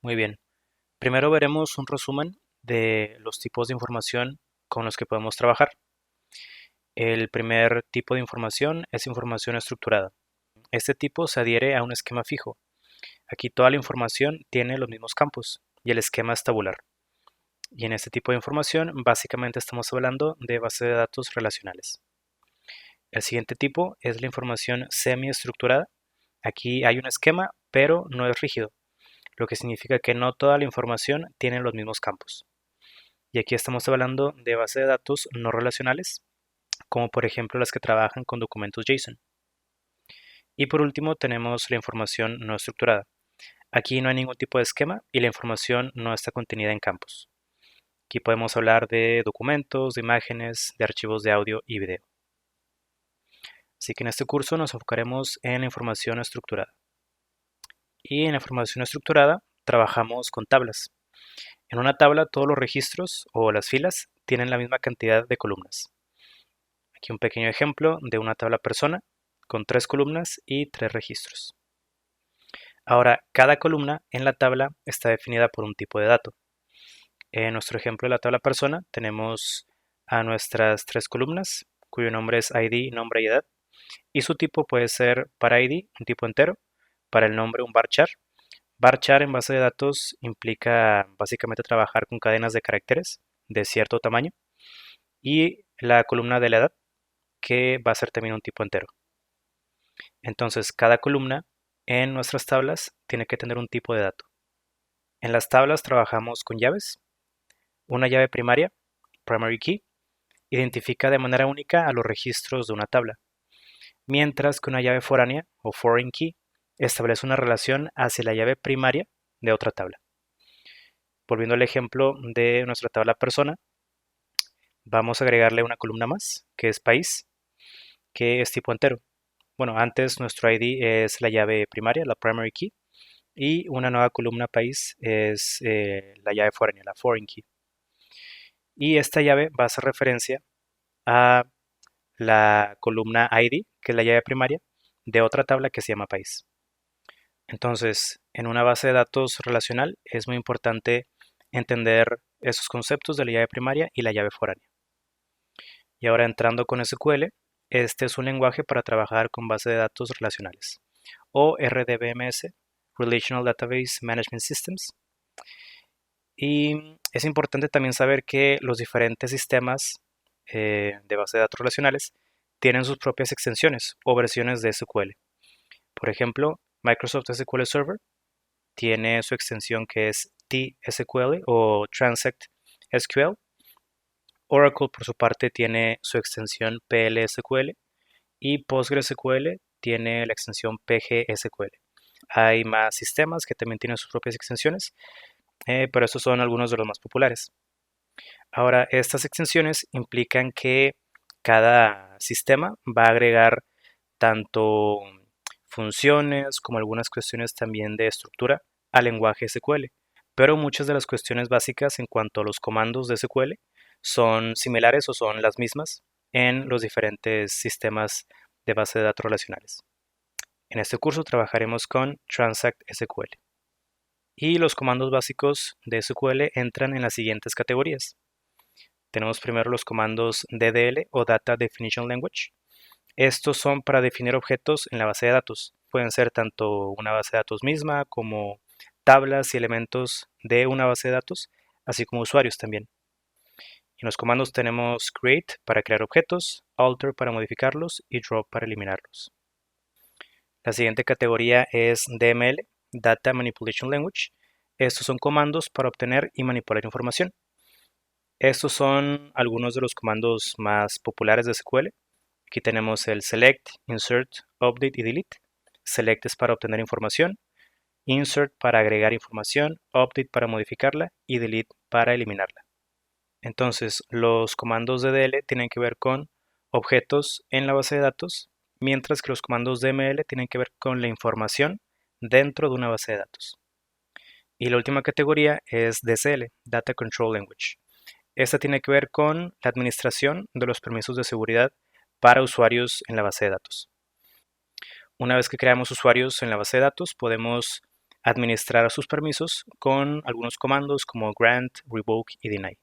Muy bien. Primero veremos un resumen de los tipos de información con los que podemos trabajar. El primer tipo de información es información estructurada. Este tipo se adhiere a un esquema fijo. Aquí toda la información tiene los mismos campos y el esquema es tabular. Y en este tipo de información básicamente estamos hablando de bases de datos relacionales. El siguiente tipo es la información semiestructurada. Aquí hay un esquema, pero no es rígido, lo que significa que no toda la información tiene los mismos campos. Y aquí estamos hablando de bases de datos no relacionales, como por ejemplo las que trabajan con documentos JSON. Y por último tenemos la información no estructurada. Aquí no hay ningún tipo de esquema y la información no está contenida en campos. Aquí podemos hablar de documentos, de imágenes, de archivos de audio y video. Así que en este curso nos enfocaremos en la información estructurada. Y en la información estructurada trabajamos con tablas. En una tabla todos los registros o las filas tienen la misma cantidad de columnas. Aquí un pequeño ejemplo de una tabla persona con 3 columnas y 3 registros. Ahora, cada columna en la tabla está definida por un tipo de dato. En nuestro ejemplo de la tabla persona tenemos a nuestras 3 columnas, cuyo nombre es ID, nombre y edad, y su tipo puede ser para ID, un tipo entero, para el nombre un varchar. Varchar en base de datos implica básicamente trabajar con cadenas de caracteres de cierto tamaño, y la columna de la edad, que va a ser también un tipo entero. Entonces, cada columna en nuestras tablas tiene que tener un tipo de dato. En las tablas trabajamos con llaves. Una llave primaria, primary key, identifica de manera única a los registros de una tabla, mientras que una llave foránea o foreign key establece una relación hacia la llave primaria de otra tabla. Volviendo al ejemplo de nuestra tabla persona, vamos a agregarle una columna más, que es país, que es tipo entero. Bueno, antes nuestro ID es la llave primaria, la primary key, y una nueva columna país es la llave foránea, la foreign key. Y esta llave va a hacer referencia a la columna ID, que es la llave primaria, de otra tabla que se llama país. Entonces, en una base de datos relacional es muy importante entender esos conceptos de la llave primaria y la llave foránea. Y ahora entrando con SQL, este es un lenguaje para trabajar con bases de datos relacionales, o RDBMS, Relational Database Management Systems. Y es importante también saber que los diferentes sistemas de base de datos relacionales tienen sus propias extensiones o versiones de SQL. Por ejemplo, Microsoft SQL Server tiene su extensión que es TSQL o Transact SQL. Oracle, por su parte, tiene su extensión PLSQL y PostgreSQL tiene la extensión PGSQL. Hay más sistemas que también tienen sus propias extensiones, pero estos son algunos de los más populares. Ahora, estas extensiones implican que cada sistema va a agregar tanto funciones como algunas cuestiones también de estructura al lenguaje SQL, pero muchas de las cuestiones básicas en cuanto a los comandos de SQL son similares o son las mismas en los diferentes sistemas de base de datos relacionales. En este curso trabajaremos con Transact SQL. Y los comandos básicos de SQL entran en las siguientes categorías. Tenemos primero los comandos DDL o Data Definition Language. Estos son para definir objetos en la base de datos. Pueden ser tanto una base de datos misma como tablas y elementos de una base de datos, así como usuarios también. En los comandos tenemos create para crear objetos, alter para modificarlos y drop para eliminarlos. La siguiente categoría es DML, Data Manipulation Language. Estos son comandos para obtener y manipular información. Estos son algunos de los comandos más populares de SQL. Aquí tenemos el select, insert, update y delete. Select es para obtener información, insert para agregar información, update para modificarla y delete para eliminarla. Entonces, los comandos DDL tienen que ver con objetos en la base de datos, mientras que los comandos DML tienen que ver con la información dentro de una base de datos. Y la última categoría es DCL, Data Control Language. Esta tiene que ver con la administración de los permisos de seguridad para usuarios en la base de datos. Una vez que creamos usuarios en la base de datos, podemos administrar sus permisos con algunos comandos como grant, revoke y deny.